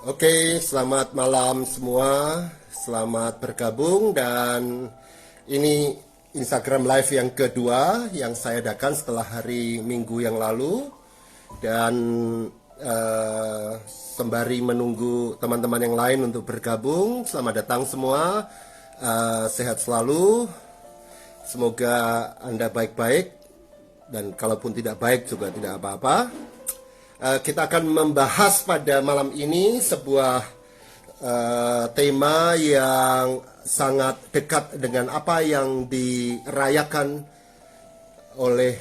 Oke, selamat malam semua. Selamat bergabung dan ini Instagram Live yang kedua yang saya adakan setelah hari Minggu yang lalu dan sembari menunggu teman-teman yang lain untuk bergabung. Selamat datang semua. Sehat selalu. Semoga Anda baik-baik dan kalaupun tidak baik juga tidak apa-apa. Kita akan membahas pada malam ini sebuah tema yang sangat dekat dengan apa yang dirayakan oleh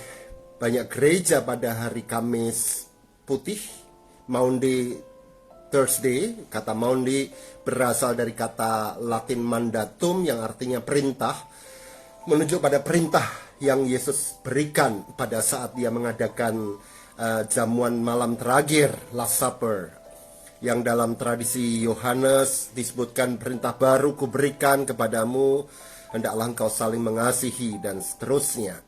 banyak gereja pada hari Kamis Putih, Maundy Thursday. Kata Maundy berasal dari kata Latin mandatum yang artinya perintah, menunjuk pada perintah yang Yesus berikan pada saat dia mengadakan jamuan malam terakhir, Last Supper, yang dalam tradisi Yohanes disebutkan perintah baru kuberikan kepadamu, hendaklah engkau saling mengasihi dan seterusnya.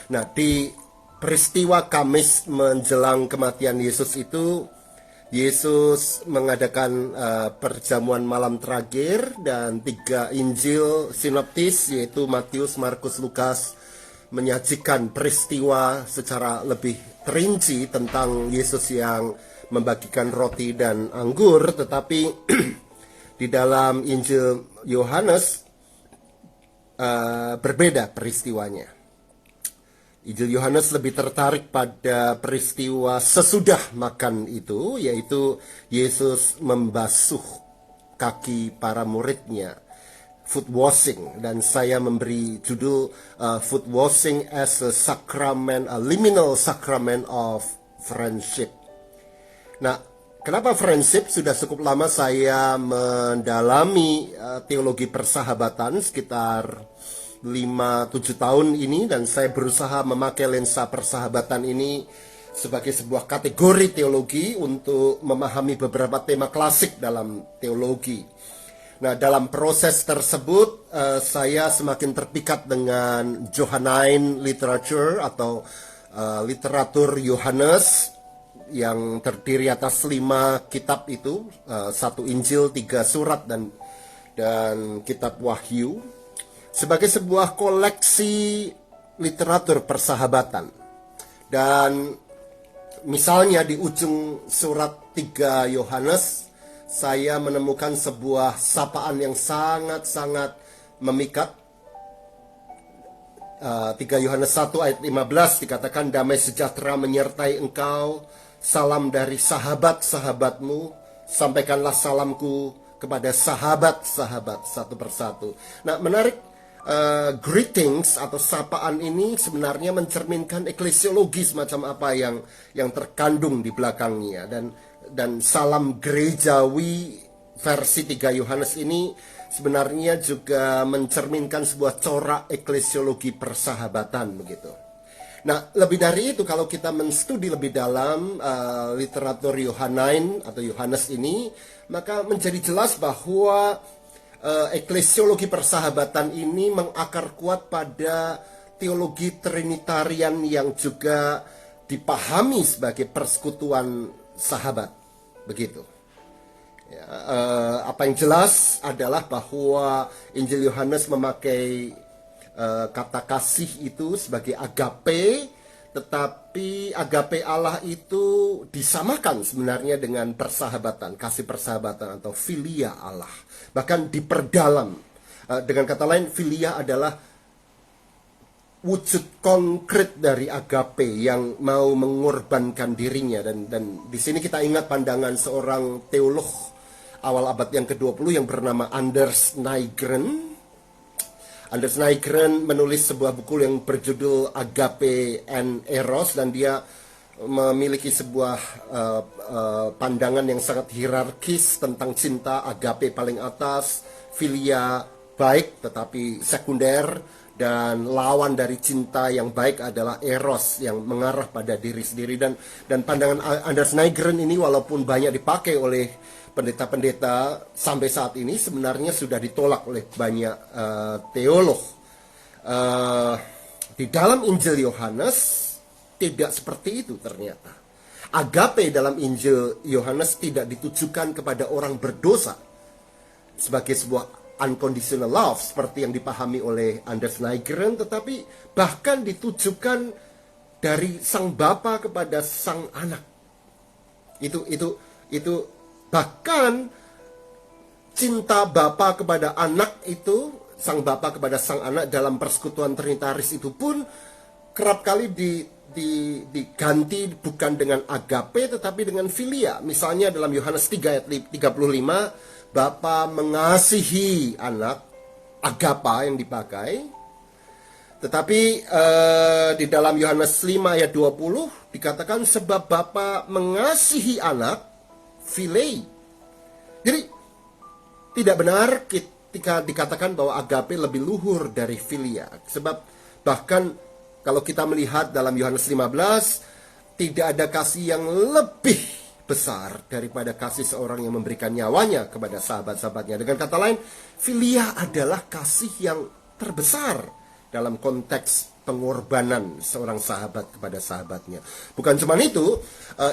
Nah, di peristiwa Kamis menjelang kematian Yesus itu, Yesus mengadakan perjamuan malam terakhir dan 3 Injil sinoptis yaitu Matius, Markus, Lukas menyajikan peristiwa secara lebih terinci tentang Yesus yang membagikan roti dan anggur, tetapi di dalam Injil Yohanes berbeda peristiwanya. Injil Yohanes lebih tertarik pada peristiwa sesudah makan itu, yaitu Yesus membasuh kaki para muridnya, foot washing, dan saya memberi judul foot washing as a sacrament, a liminal sacrament of friendship. Nah, kenapa friendship? Sudah cukup lama saya mendalami teologi persahabatan, sekitar 5-7 tahun ini, dan saya berusaha memakai lensa persahabatan ini sebagai sebuah kategori teologi untuk memahami beberapa tema klasik dalam teologi. Nah, dalam proses tersebut saya semakin terpikat dengan Johannine literature atau literatur Yohanes yang terdiri atas 5 kitab itu, 1 Injil, 3 surat dan kitab Wahyu, sebagai sebuah koleksi literatur persahabatan. Dan misalnya di ujung surat 3 Yohanes, saya menemukan sebuah sapaan yang sangat-sangat memikat. 3 Yohanes 1 ayat 15 dikatakan, damai sejahtera menyertai engkau, salam dari sahabat-sahabatmu, sampaikanlah salamku kepada sahabat-sahabat satu persatu. Nah, menarik, greetings atau sapaan ini sebenarnya mencerminkan eklesiologi semacam apa yang terkandung di belakangnya, dan salam gerejawi versi 3 Yohanes ini sebenarnya juga mencerminkan sebuah corak eklesiologi persahabatan begitu. Nah, lebih dari itu, kalau kita menstudi lebih dalam literatur Johannine atau Yohanes ini, maka menjadi jelas bahwa eklesiologi persahabatan ini mengakar kuat pada teologi trinitarian yang juga dipahami sebagai persekutuan sahabat, begitu. Ya, apa yang jelas adalah bahwa Injil Yohanes memakai kata kasih itu sebagai agape, tetapi agape Allah itu disamakan sebenarnya dengan persahabatan, kasih persahabatan atau filia Allah, bahkan diperdalam. Dengan kata lain, filia adalah wujud konkret dari agape yang mau mengorbankan dirinya, dan di sini kita ingat pandangan seorang teolog awal abad yang ke-20 yang bernama Anders Nygren. Anders Nygren menulis sebuah buku yang berjudul Agape and Eros, dan dia memiliki sebuah pandangan yang sangat hierarkis tentang cinta. Agape paling atas, filia baik tetapi sekunder, dan lawan dari cinta yang baik adalah eros yang mengarah pada diri sendiri. Dan pandangan Anders Nygren ini walaupun banyak dipakai oleh pendeta-pendeta sampai saat ini, sebenarnya sudah ditolak oleh banyak teolog. Di dalam Injil Yohanes tidak seperti itu ternyata. agape dalam Injil Yohanes tidak ditujukan kepada orang berdosa sebagai sebuah unconditional love seperti yang dipahami oleh Anders Nygren, tetapi bahkan ditujukan dari sang bapa kepada sang anak. Itu bahkan cinta bapa kepada anak itu, sang bapa kepada sang anak dalam persekutuan trinitaris itu pun kerap kali diganti bukan dengan agape tetapi dengan filia. Misalnya dalam Yohanes 3 ayat 35, bapa mengasihi anak, agapa yang dipakai. Tetapi di dalam Yohanes 5 ayat 20 dikatakan sebab bapa mengasihi anak, filei. Jadi tidak benar ketika dikatakan bahwa agape lebih luhur dari filia. Sebab bahkan kalau kita melihat dalam Yohanes 15, tidak ada kasih yang lebih besar daripada kasih seorang yang memberikan nyawanya kepada sahabat-sahabatnya. Dengan kata lain, filia adalah kasih yang terbesar dalam konteks pengorbanan seorang sahabat kepada sahabatnya. Bukan cuma itu,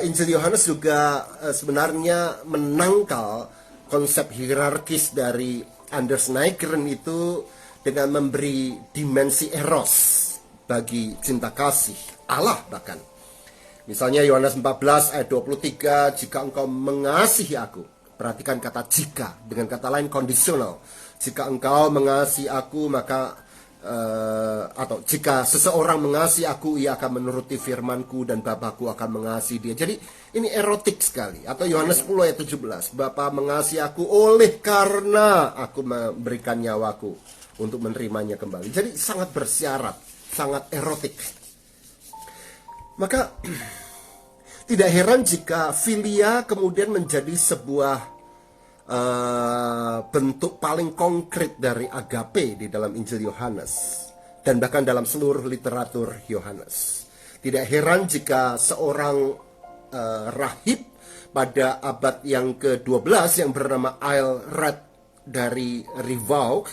Injil Yohanes juga sebenarnya menangkal konsep hierarkis dari Anders Nygren itu dengan memberi dimensi eros bagi cinta kasih Allah bahkan. Misalnya Yohanes 14 ayat 23, jika engkau mengasihi aku. Perhatikan kata jika, dengan kata lain kondisional. Jika engkau mengasihi aku, maka atau jika seseorang mengasihi aku, ia akan menuruti firmanku dan Bapakku akan mengasihi dia. Jadi ini erotik sekali. Atau Yohanes 10 ayat 17, Bapa mengasihi aku oleh karena aku memberikan nyawaku untuk menerimanya kembali. Jadi sangat bersyarat, sangat erotik. Maka tidak heran jika filia kemudian menjadi sebuah bentuk paling konkret dari agape di dalam Injil Yohanes dan bahkan dalam seluruh literatur Yohanes. Tidak heran jika seorang rahib pada abad yang ke-12 yang bernama Aelred dari Rievaulx,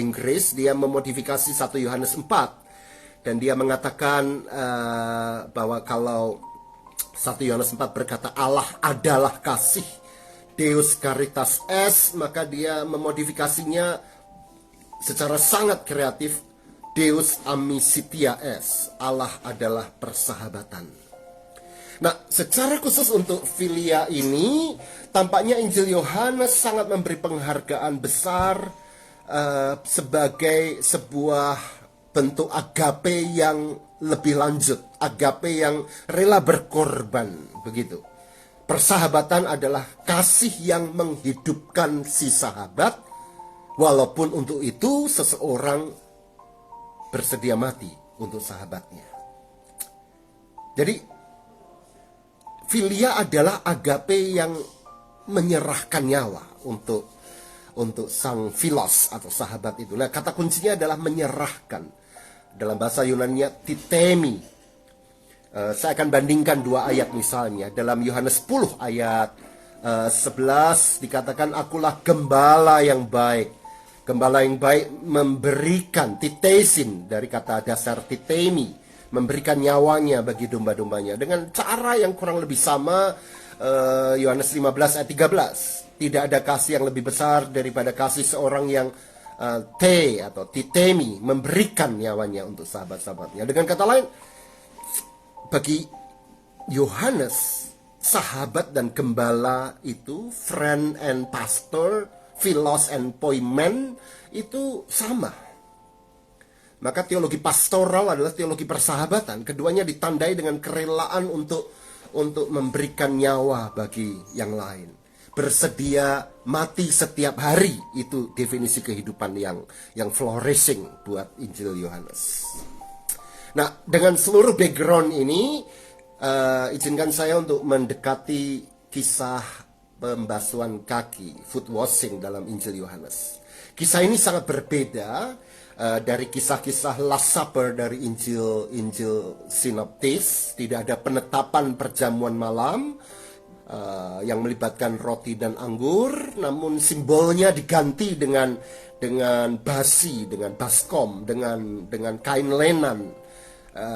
Inggris, dia memodifikasi 1 Yohanes 4 dan dia mengatakan bahwa kalau 1 Yohanes 4 berkata Allah adalah kasih, Deus Caritas Est, maka dia memodifikasinya secara sangat kreatif, Deus Amicitia Est, Allah adalah persahabatan. Nah, secara khusus untuk filia ini, tampaknya Injil Yohanes sangat memberi penghargaan besar sebagai sebuah bentuk agape yang lebih lanjut, agape yang rela berkorban, begitu. Persahabatan adalah kasih yang menghidupkan si sahabat, walaupun untuk itu seseorang bersedia mati untuk sahabatnya. Jadi, filia adalah agape yang menyerahkan nyawa untuk sang philos atau sahabat itu. Nah, kata kuncinya adalah menyerahkan. Dalam bahasa Yunani-nya titemi. Saya akan bandingkan dua ayat misalnya. Dalam Yohanes 10 ayat 11 dikatakan akulah gembala yang baik. Gembala yang baik memberikan, titesin dari kata dasar titemi, memberikan nyawanya bagi domba-dombanya. Dengan cara yang kurang lebih sama, Yohanes 15 ayat 13. Tidak ada kasih yang lebih besar daripada kasih seorang yang atau titemi, memberikan nyawanya untuk sahabat-sahabatnya. Dengan kata lain, bagi Yohanes, sahabat dan gembala itu, friend and pastor, philos and poimen, itu sama. Maka teologi pastoral adalah teologi persahabatan. Keduanya ditandai dengan kerelaan untuk memberikan nyawa bagi yang lain. Bersedia mati setiap hari, itu definisi kehidupan yang flourishing buat Injil Yohanes. Nah, dengan seluruh background ini, izinkan saya untuk mendekati kisah pembasuhan kaki, foot washing dalam Injil Yohanes. Kisah ini sangat berbeda dari kisah-kisah Last Supper dari Injil sinoptis. Tidak ada penetapan perjamuan malam yang melibatkan roti dan anggur, namun simbolnya diganti dengan basi, dengan baskom, dengan kain lenan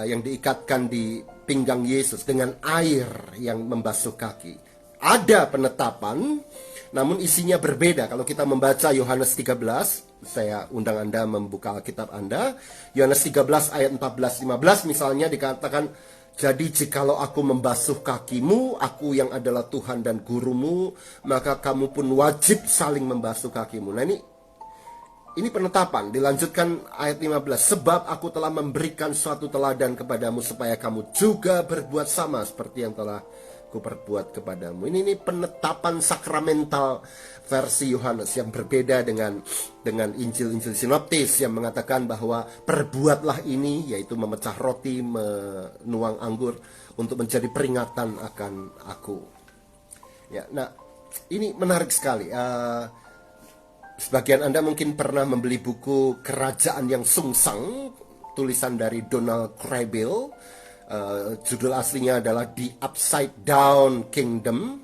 yang diikatkan di pinggang Yesus dengan air yang membasuh kaki. Ada penetapan, namun isinya berbeda. Kalau kita membaca Yohanes 13, saya undang Anda membuka Alkitab Anda. Yohanes 13 ayat 14-15 misalnya dikatakan, jadi jikalau aku membasuh kakimu, aku yang adalah Tuhan dan gurumu, maka kamu pun wajib saling membasuh kakimu. Nah ini penetapan. Dilanjutkan ayat 15, sebab aku telah memberikan suatu teladan kepadamu supaya kamu juga berbuat sama seperti yang telah kuperbuat kepadamu. Ini penetapan sakramental versi Yohanes yang berbeda dengan Injil-Injil sinoptis yang mengatakan bahwa perbuatlah ini, yaitu memecah roti, menuang anggur untuk menjadi peringatan akan aku. Ya, nah ini menarik sekali. Sebagian Anda mungkin pernah membeli buku Kerajaan yang Sungsang, tulisan dari Donald Kraybill. Judul aslinya adalah The Upside Down Kingdom.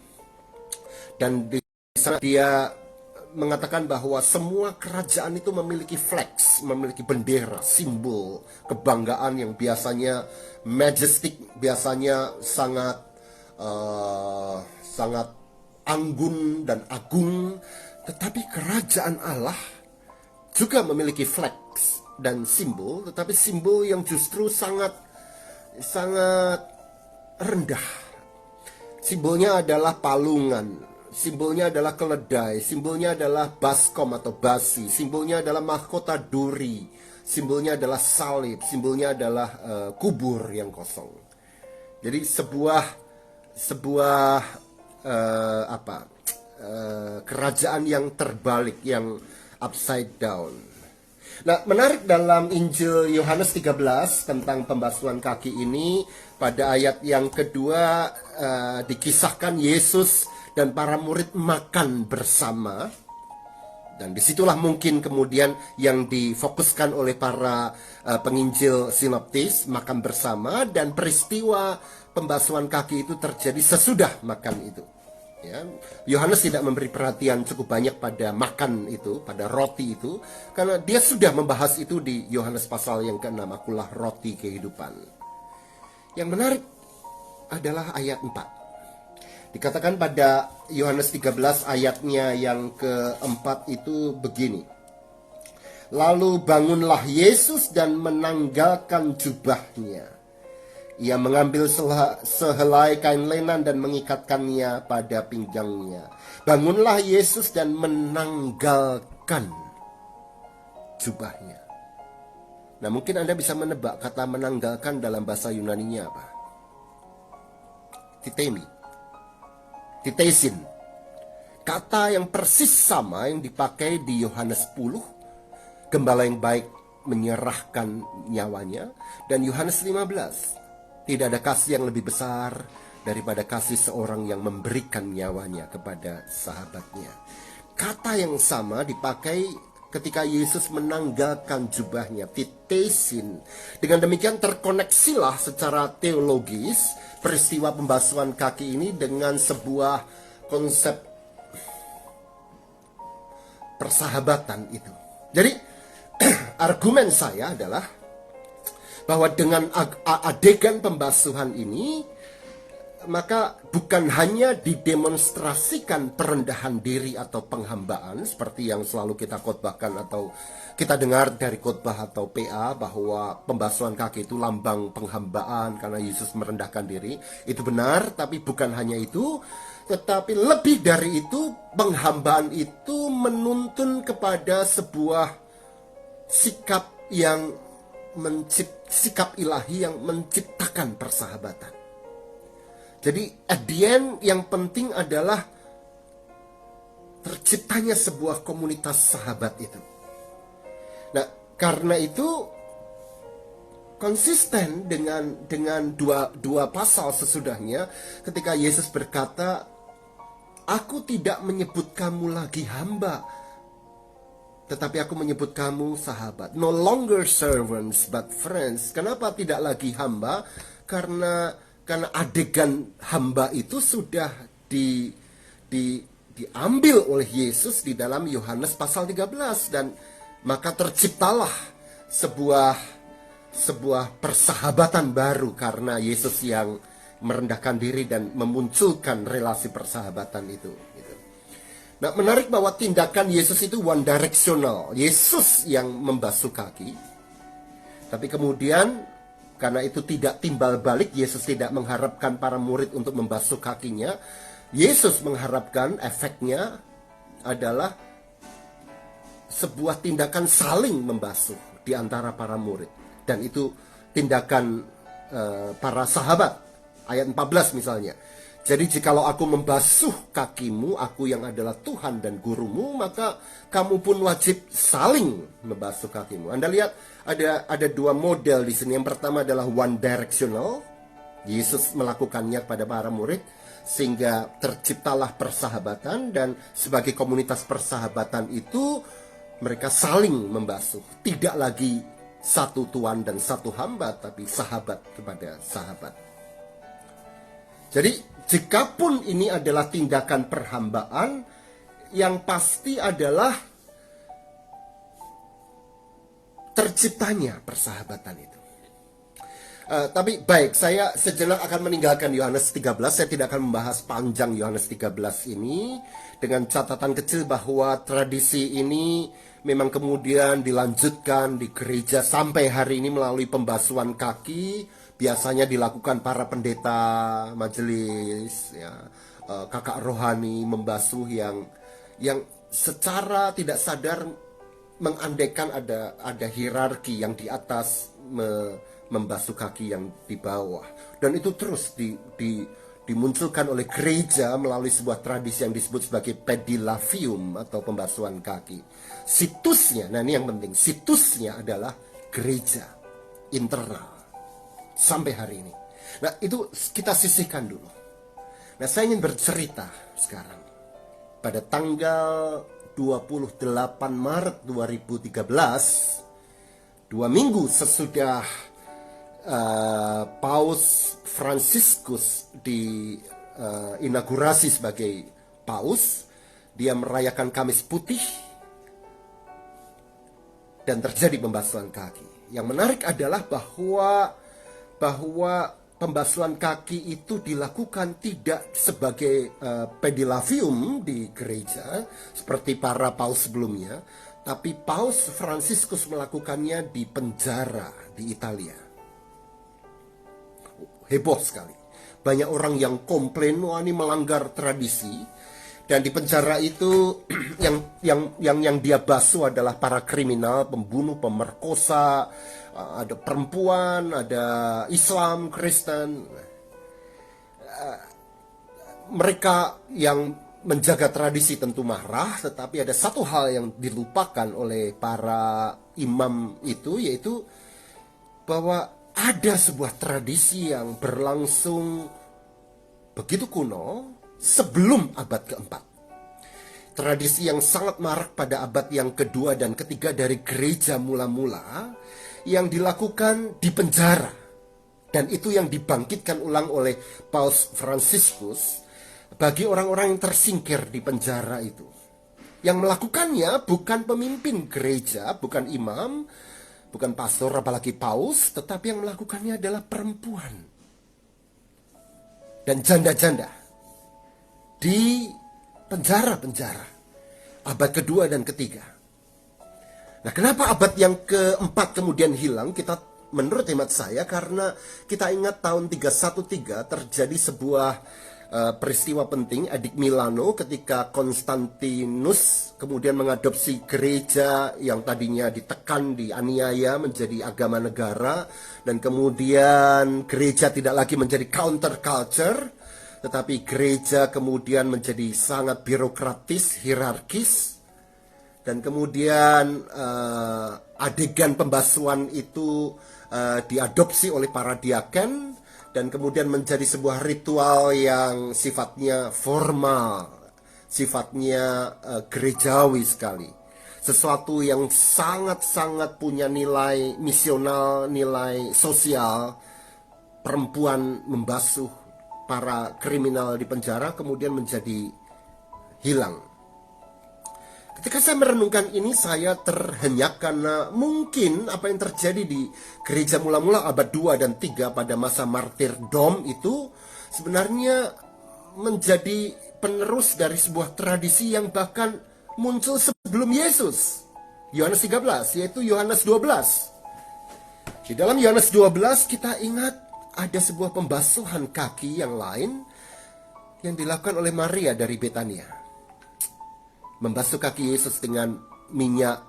Dan di sana dia mengatakan bahwa semua kerajaan itu memiliki flags, memiliki bendera, simbol kebanggaan yang biasanya majestic, biasanya sangat anggun dan agung. Tetapi kerajaan Allah juga memiliki flags dan simbol, tetapi simbol yang justru sangat rendah. Simbolnya adalah palungan, simbolnya adalah keledai, simbolnya adalah baskom atau basi, simbolnya adalah mahkota duri, simbolnya adalah salib, simbolnya adalah kubur yang kosong. Jadi sebuah kerajaan yang terbalik, yang upside down. Nah, menarik dalam Injil Yohanes 13 tentang pembasuhan kaki ini, pada ayat yang kedua dikisahkan Yesus dan para murid makan bersama. Dan disitulah mungkin kemudian yang difokuskan oleh para penginjil sinoptis, makan bersama, dan peristiwa pembasuhan kaki itu terjadi sesudah makan itu. Ya, Yohanes tidak memberi perhatian cukup banyak pada makan itu, pada roti itu, karena dia sudah membahas itu di Yohanes pasal yang ke-6, akulah roti kehidupan. Yang menarik adalah ayat 4. Dikatakan pada Yohanes 13 ayatnya yang ke-4 itu begini. Lalu bangunlah Yesus dan menanggalkan jubahnya. Ia mengambil sehelai kain lenan dan mengikatkannya pada pinggangnya. Bangunlah Yesus dan menanggalkan jubahnya. Nah, mungkin Anda bisa menebak kata menanggalkan dalam bahasa Yunaninya apa? Titemi, titesin. Kata yang persis sama yang dipakai di Yohanes 10, gembala yang baik menyerahkan nyawanya, dan Yohanes 15. Tidak ada kasih yang lebih besar daripada kasih seorang yang memberikan nyawanya kepada sahabatnya. Kata yang sama dipakai ketika Yesus menanggalkan jubahnya, titesin. Dengan demikian terkoneksilah secara teologis peristiwa pembasuhan kaki ini dengan sebuah konsep persahabatan itu. Jadi argumen saya adalah bahwa dengan adegan pembasuhan ini, maka bukan hanya didemonstrasikan perendahan diri atau penghambaan seperti yang selalu kita khotbahkan atau kita dengar dari khotbah atau PA, bahwa pembasuhan kaki itu lambang penghambaan karena Yesus merendahkan diri. Itu benar, tapi bukan hanya itu, tetapi lebih dari itu, penghambaan itu menuntun kepada sebuah sikap sikap ilahi yang menciptakan persahabatan. Jadi at the end yang penting adalah terciptanya sebuah komunitas sahabat itu. Nah, karena itu konsisten dengan dua pasal sesudahnya ketika Yesus berkata, aku tidak menyebut kamu lagi hamba, tetapi aku menyebut kamu sahabat. No longer servants but friends. Kenapa tidak lagi hamba? Karena adegan hamba itu sudah diambil oleh Yesus di dalam Yohanes pasal 13. Dan maka terciptalah sebuah sebuah persahabatan baru karena Yesus yang merendahkan diri dan memunculkan relasi persahabatan itu. Gitu. Nah, menarik bahwa tindakan Yesus itu one directional. Yesus yang membasuh kaki. Tapi kemudian karena itu tidak timbal balik, Yesus tidak mengharapkan para murid untuk membasuh kakinya. Yesus mengharapkan efeknya adalah sebuah tindakan saling membasuh di antara para murid. Dan itu tindakan para sahabat. Ayat 14 misalnya. Jadi jikalau aku membasuh kakimu, aku yang adalah Tuhan dan gurumu, maka kamu pun wajib saling membasuh kakimu. Anda lihat ada dua model di sini. Yang pertama adalah one directional. Yesus melakukannya pada para murid sehingga terciptalah persahabatan, dan sebagai komunitas persahabatan itu mereka saling membasuh. Tidak lagi satu tuan dan satu hamba, tapi sahabat kepada sahabat. Jadi, jikapun ini adalah tindakan perhambaan, yang pasti adalah terciptanya persahabatan itu. Tapi baik, saya sejenak akan meninggalkan Yohanes 13. Saya tidak akan membahas panjang Yohanes 13 ini, dengan catatan kecil bahwa tradisi ini memang kemudian dilanjutkan di gereja sampai hari ini melalui pembasuhan kaki. Biasanya dilakukan para pendeta majelis, ya, kakak rohani membasuh yang secara tidak sadar mengandaikan ada hierarki yang di atas membasuh kaki yang di bawah. Dan itu terus dimunculkan oleh gereja melalui sebuah tradisi yang disebut sebagai pedilavium atau pembasuhan kaki. Situsnya, nah ini yang penting, situsnya adalah gereja internal sampai hari ini. Nah, itu kita sisihkan dulu. Nah, saya ingin bercerita sekarang. Pada tanggal 28 Maret 2013, 2 minggu sesudah Paus Fransiskus diinaugurasi sebagai Paus, dia merayakan Kamis Putih dan terjadi pembasuhan kaki. Yang menarik adalah bahwa pembasuhan kaki itu dilakukan tidak sebagai pedilavium di gereja seperti para paus sebelumnya, tapi Paus Fransiskus melakukannya di penjara di Italia. Heboh sekali. Banyak orang yang komplain, wah ini melanggar tradisi. Dan di penjara itu yang dia basuh adalah para kriminal, pembunuh, pemerkosa, ada perempuan, ada Islam, Kristen. Mereka yang menjaga tradisi tentu marah, tetapi ada satu hal yang dilupakan oleh para imam itu, yaitu bahwa ada sebuah tradisi yang berlangsung begitu kuno sebelum abad keempat. Tradisi yang sangat marak pada abad yang kedua dan ketiga dari gereja mula-mula, yang dilakukan di penjara. Dan itu yang dibangkitkan ulang oleh Paus Fransiskus bagi orang-orang yang tersingkir di penjara itu. Yang melakukannya bukan pemimpin gereja, bukan imam, bukan pastor, apalagi paus, tetapi yang melakukannya adalah perempuan dan janda-janda di penjara-penjara abad kedua dan ketiga. Nah, kenapa abad yang keempat kemudian hilang? Menurut hemat saya, karena kita ingat tahun 313 terjadi sebuah peristiwa penting, Edict Milano, ketika Konstantinus kemudian mengadopsi gereja yang tadinya ditekan, dianiaya menjadi agama negara, dan kemudian gereja tidak lagi menjadi counter culture, tetapi gereja kemudian menjadi sangat birokratis, hierarkis, dan kemudian adegan pembasuhan itu diadopsi oleh para diaken, dan kemudian menjadi sebuah ritual yang sifatnya formal, sifatnya gerejawi sekali. Sesuatu yang sangat-sangat punya nilai misional, nilai sosial. Perempuan membasuh para kriminal di penjara kemudian menjadi hilang. Ketika saya merenungkan ini, saya terhenyak karena mungkin apa yang terjadi di gereja mula-mula abad 2 dan 3 pada masa martirdom itu sebenarnya menjadi penerus dari sebuah tradisi yang bahkan muncul sebelum Yesus. Yohanes 13, yaitu Yohanes 12. Di dalam Yohanes 12 kita ingat ada sebuah pembasuhan kaki yang lain yang dilakukan oleh Maria dari Betania. Membasuh kaki Yesus dengan minyak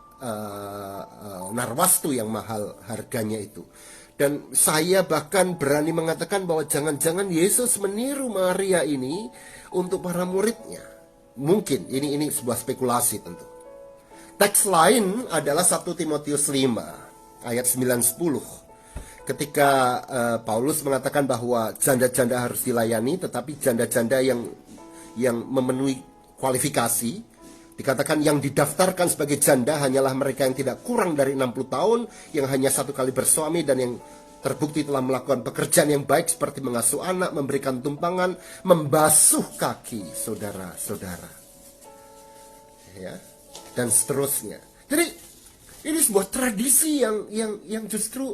narwastu yang mahal harganya itu. Dan saya bahkan berani mengatakan bahwa jangan-jangan Yesus meniru Maria ini untuk para muridnya. Mungkin ini sebuah spekulasi tentu. Teks lain adalah 1 Timotius 5 ayat 9-10. Ketika Paulus mengatakan bahwa janda-janda harus dilayani, tetapi janda-janda yang memenuhi kualifikasi, dikatakan yang didaftarkan sebagai janda hanyalah mereka yang tidak kurang dari 60 tahun, yang hanya 1 kali bersuami, dan yang terbukti telah melakukan pekerjaan yang baik seperti mengasuh anak, memberikan tumpangan, membasuh kaki saudara-saudara, ya, dan seterusnya. Jadi ini sebuah tradisi yang justru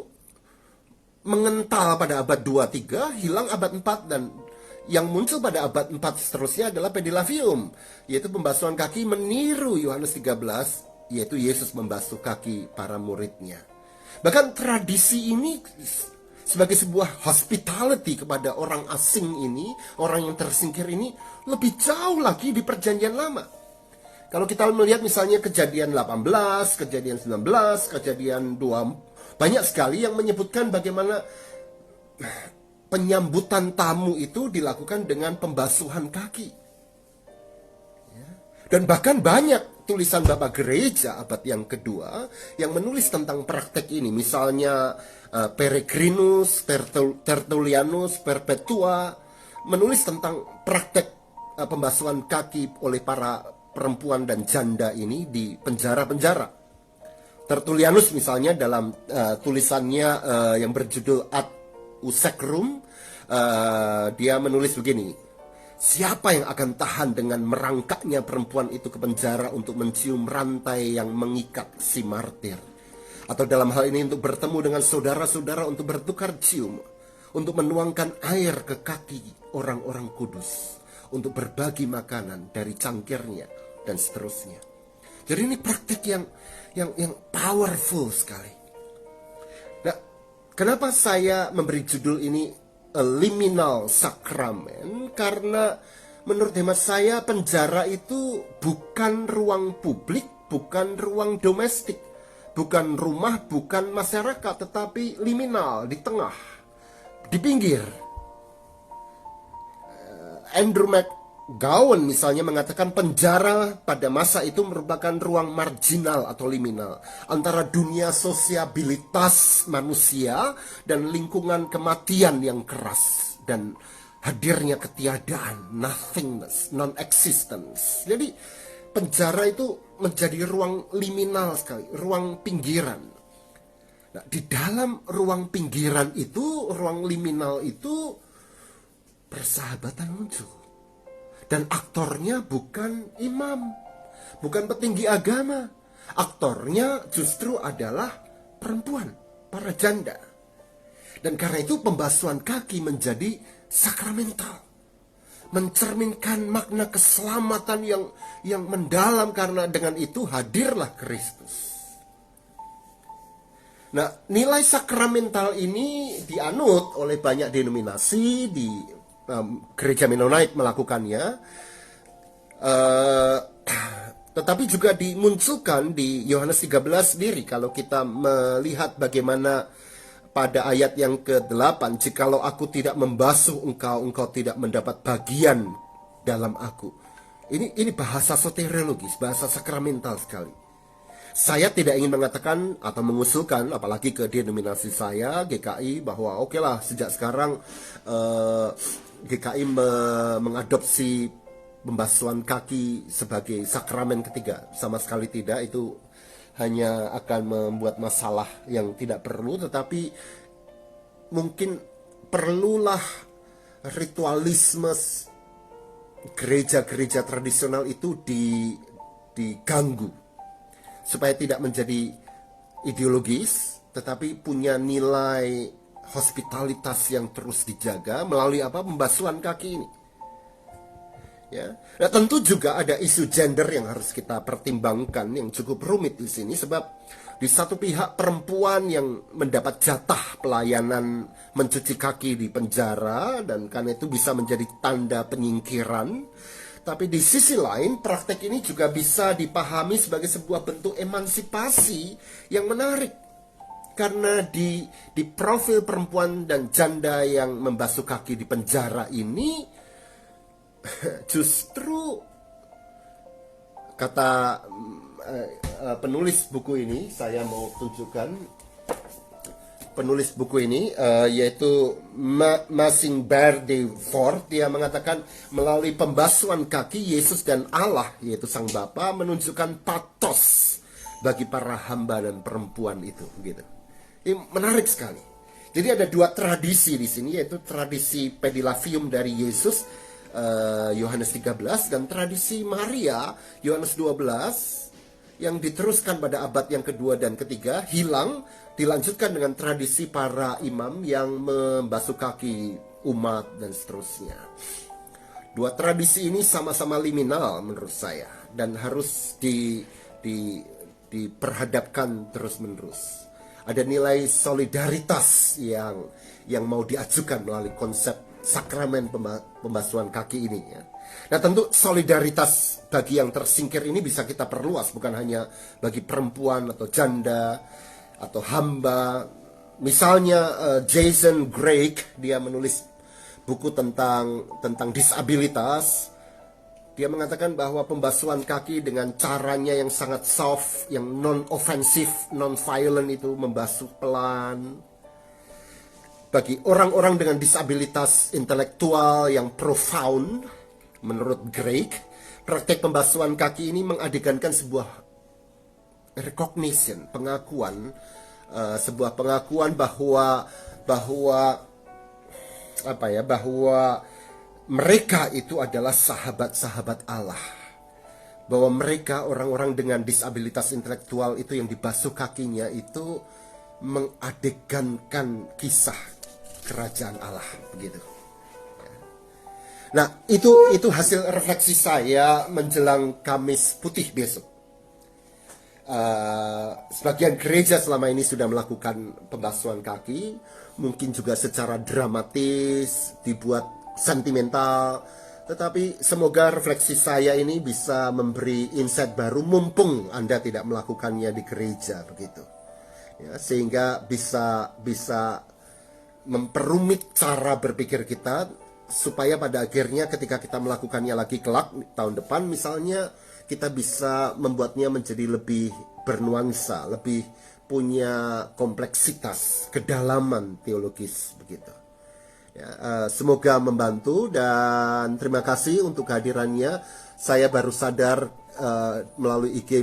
mengental pada abad 2-3, hilang abad 4, dan yang muncul pada abad 4 seterusnya adalah pedilavium, yaitu pembasuhan kaki meniru Yohanes 13, yaitu Yesus membasuh kaki para muridnya. Bahkan tradisi ini sebagai sebuah hospitality kepada orang asing ini, orang yang tersingkir ini, lebih jauh lagi di perjanjian lama. Kalau kita melihat misalnya kejadian 18, kejadian 19, kejadian 2, banyak sekali yang menyebutkan bagaimana penyambutan tamu itu dilakukan dengan pembasuhan kaki. Dan bahkan banyak tulisan Bapak Gereja abad yang kedua yang menulis tentang praktek ini. Misalnya Peregrinus, Tertullianus, Perpetua menulis tentang praktek pembasuhan kaki oleh para perempuan dan janda ini di penjara-penjara. Tertullianus misalnya dalam tulisannya yang berjudul Ad Usecrum, dia menulis begini: siapa yang akan tahan dengan merangkaknya perempuan itu ke penjara untuk mencium rantai yang mengikat si martir? Atau dalam hal ini untuk bertemu dengan saudara-saudara untuk bertukar cium, untuk menuangkan air ke kaki orang-orang kudus, untuk berbagi makanan dari cangkirnya, dan seterusnya. Jadi ini praktik yang powerful sekali. Nah, kenapa saya memberi judul ini A Liminal Sacrament? Karena menurut hemat saya penjara itu bukan ruang publik, bukan ruang domestik, bukan rumah, bukan masyarakat, tetapi liminal, di tengah, di pinggir. Andrew McGowan misalnya mengatakan penjara pada masa itu merupakan ruang marginal atau liminal antara dunia sosiabilitas manusia dan lingkungan kematian yang keras dan hadirnya ketiadaan, nothingness, non-existence. Jadi penjara itu menjadi ruang liminal sekali, ruang pinggiran. Nah, di dalam ruang pinggiran itu, ruang liminal itu, persahabatan muncul. Dan aktornya bukan imam, bukan petinggi agama. Aktornya justru adalah perempuan, para janda. Dan karena itu pembasuhan kaki menjadi sakramental, mencerminkan makna keselamatan yang mendalam, karena dengan itu hadirlah Kristus. Nah, nilai sakramental ini dianut oleh banyak denominasi. Di gereja Mennonite melakukannya, tetapi juga dimunculkan di Yohanes 13 sendiri. Kalau kita melihat bagaimana pada ayat yang ke-8, jikalau aku tidak membasuh engkau, engkau tidak mendapat bagian dalam aku. Ini bahasa soteriologis, bahasa sakramental sekali. Saya tidak ingin mengatakan atau mengusulkan, apalagi ke denominasi saya, GKI, bahwa okelah sejak sekarang GKI mengadopsi pembasuhan kaki sebagai sakramen ketiga. Sama sekali tidak, itu hanya akan membuat masalah yang tidak perlu. Tetapi mungkin perlulah ritualisme gereja-gereja tradisional itu diganggu, supaya tidak menjadi ideologis, tetapi punya nilai hospitalitas yang terus dijaga melalui apa? Pembasuhan kaki ini. Ya. Nah, tentu juga ada isu gender yang harus kita pertimbangkan yang cukup rumit di sini, sebab di satu pihak perempuan yang mendapat jatah pelayanan mencuci kaki di penjara dan karena itu bisa menjadi tanda penyingkiran. Tapi di sisi lain praktek ini juga bisa dipahami sebagai sebuah bentuk emansipasi yang menarik. Karena di profil perempuan dan janda yang membasuh kaki di penjara ini justru kata penulis buku ini, saya mau tunjukkan penulis buku ini, yaitu Massing de Fort. Dia mengatakan melalui pembasuhan kaki Yesus dan Allah, yaitu Sang Bapa, menunjukkan patos bagi para hamba dan perempuan itu, gitu. Ini menarik sekali. Jadi ada dua tradisi di sini, yaitu tradisi pedilavium dari Yesus Yohanes 13 dan tradisi Maria Yohanes 12 yang diteruskan pada abad yang kedua dan ketiga, hilang, dilanjutkan dengan tradisi para imam yang membasuh kaki umat dan seterusnya. Dua tradisi ini sama-sama liminal menurut saya dan harus diperhadapkan terus-menerus. Ada nilai solidaritas yang mau diajukan melalui konsep sakramen pembasuhan kaki ini, ya. Nah, tentu solidaritas bagi yang tersingkir ini bisa kita perluas, bukan hanya bagi perempuan atau janda atau hamba. Misalnya Jason Craig, dia menulis buku tentang disabilitas. Dia mengatakan bahwa pembasuhan kaki dengan caranya yang sangat soft, yang non-offensive, non-violent itu, membasuh pelan. Bagi orang-orang dengan disabilitas intelektual yang profound, menurut Craig, praktek pembasuhan kaki ini mengadegankan sebuah recognition, pengakuan, sebuah pengakuan bahwa mereka itu adalah sahabat-sahabat Allah. Bahwa mereka, orang-orang dengan disabilitas intelektual itu yang dibasuh kakinya itu mengadegankan kisah kerajaan Allah, begitu. Nah, itu hasil refleksi saya menjelang Kamis Putih besok. Sebagian gereja selama ini sudah melakukan pembasuhan kaki, mungkin juga secara dramatis, dibuat sentimental, tetapi semoga refleksi saya ini bisa memberi insight baru mumpung Anda tidak melakukannya di gereja, begitu. Ya, sehingga bisa memperumit cara berpikir kita supaya pada akhirnya ketika kita melakukannya lagi kelak tahun depan misalnya, kita bisa membuatnya menjadi lebih bernuansa, lebih punya kompleksitas, kedalaman teologis, begitu. Ya, semoga membantu dan terima kasih untuk kehadirannya. Saya baru sadar melalui IG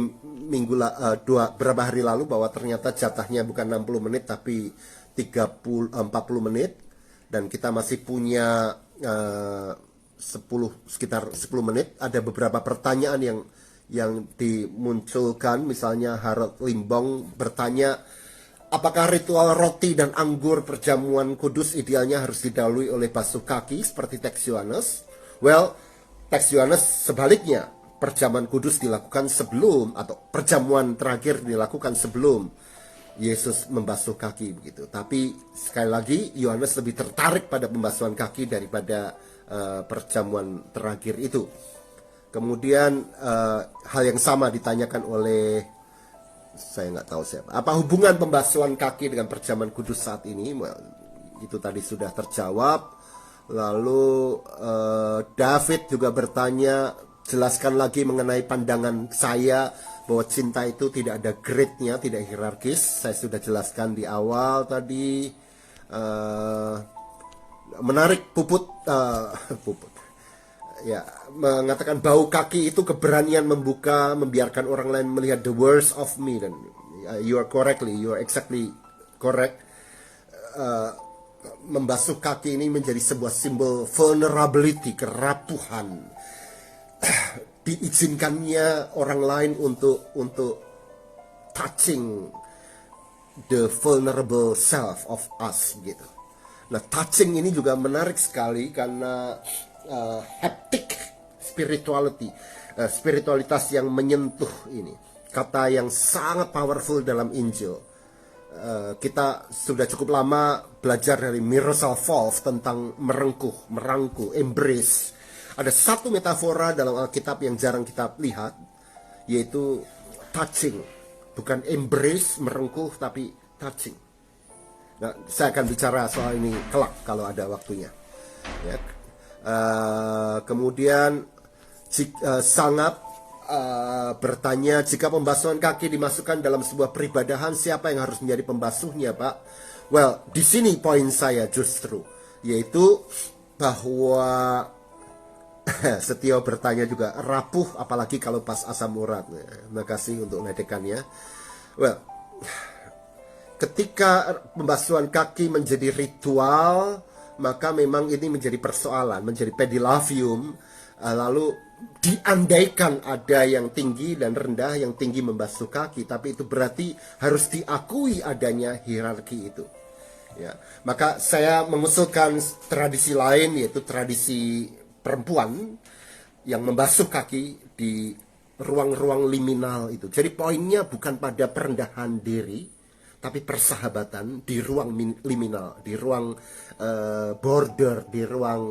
beberapa hari lalu bahwa ternyata jatahnya bukan 60 menit tapi 40 menit dan kita masih punya sekitar 10 menit. Ada beberapa pertanyaan yang dimunculkan, misalnya Harold Limbong bertanya, apakah ritual roti dan anggur perjamuan kudus idealnya harus didahului oleh basuh kaki seperti teks Yohanes? Well, teks Yohanes sebaliknya, perjamuan kudus dilakukan sebelum, atau perjamuan terakhir dilakukan sebelum Yesus membasuh kaki, begitu. Tapi sekali lagi Yohanes lebih tertarik pada pembasuhan kaki daripada perjamuan terakhir itu. Kemudian hal yang sama ditanyakan oleh, saya nggak tahu siapa, apa hubungan pembasuhan kaki dengan perjamuan kudus saat ini? Well, itu tadi sudah terjawab. Lalu David juga bertanya, jelaskan lagi mengenai pandangan saya bahwa cinta itu tidak ada grade-nya, tidak hierarkis. Saya sudah jelaskan di awal tadi. Menarik Puput ya, mengatakan bau kaki itu keberanian membiarkan orang lain melihat the worst of me. Dan you are exactly correct. Membasuh kaki ini menjadi sebuah simbol vulnerability, kerapuhan. diizinkannya orang lain untuk touching the vulnerable self of us gitu. Nah, touching ini juga menarik sekali karena haptic spirituality, spiritualitas yang menyentuh ini, kata yang sangat powerful dalam Injil. Kita sudah cukup lama belajar dari Miroslav Volf tentang merangkuh, embrace. Ada satu metafora dalam Alkitab yang jarang kita lihat, yaitu touching. Bukan embrace, merengkuh, tapi touching. Nah, saya akan bicara soal ini kelak kalau ada waktunya. Ya. Kemudian Sangap bertanya, jika pembasuhan kaki dimasukkan dalam sebuah peribadahan, siapa yang harus menjadi pembasuhnya, Pak? Well, di sini poin saya justru, yaitu bahwa Setio bertanya juga, rapuh apalagi kalau pas asam urat. Terima kasih untuk ledekannya. Well, ketika pembasuhan kaki menjadi ritual, maka memang ini menjadi persoalan, menjadi pedilavium. Lalu diandaikan ada yang tinggi dan rendah, yang tinggi membasuh kaki, tapi itu berarti harus diakui adanya hierarki itu. Ya, maka saya mengusulkan tradisi lain, yaitu tradisi perempuan yang membasuh kaki di ruang-ruang liminal itu. Jadi poinnya bukan pada perendahan diri, tapi persahabatan di ruang liminal, di ruang border, di ruang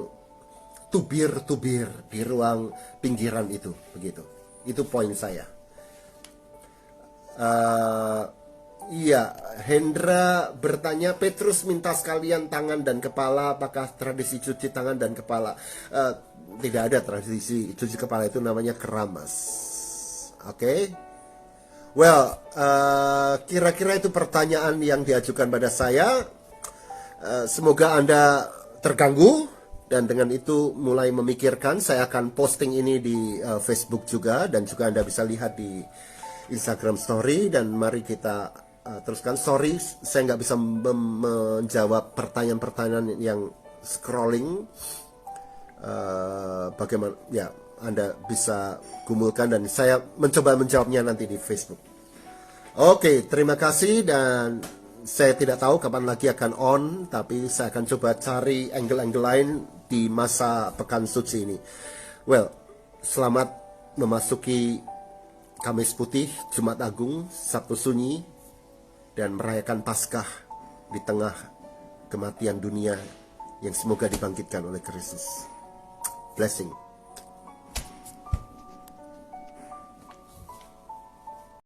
tubir-tubir, di ruang pinggiran itu, begitu. Itu poin saya. Iya, Hendra bertanya, Petrus minta sekalian tangan dan kepala, apakah tradisi cuci tangan dan kepala? Tidak ada tradisi cuci kepala, itu namanya keramas. Oke? Well, kira-kira itu pertanyaan yang diajukan pada saya. Semoga Anda terganggu, dan dengan itu mulai memikirkan. Saya akan posting ini di Facebook juga, dan juga Anda bisa lihat di Instagram Story. Dan mari kita teruskan. Sorry, saya nggak bisa menjawab pertanyaan-pertanyaan yang scrolling. Bagaimana? Ya, Anda bisa gumulkan dan saya mencoba menjawabnya nanti di Facebook. Oke, terima kasih, dan saya tidak tahu kapan lagi akan on, tapi saya akan coba cari angle-angle lain di masa Pekan Suci ini. Well, selamat memasuki Kamis Putih, Jumat Agung, Sabtu Sunyi, dan merayakan Paskah di tengah kematian dunia yang semoga dibangkitkan oleh Kristus. Blessing.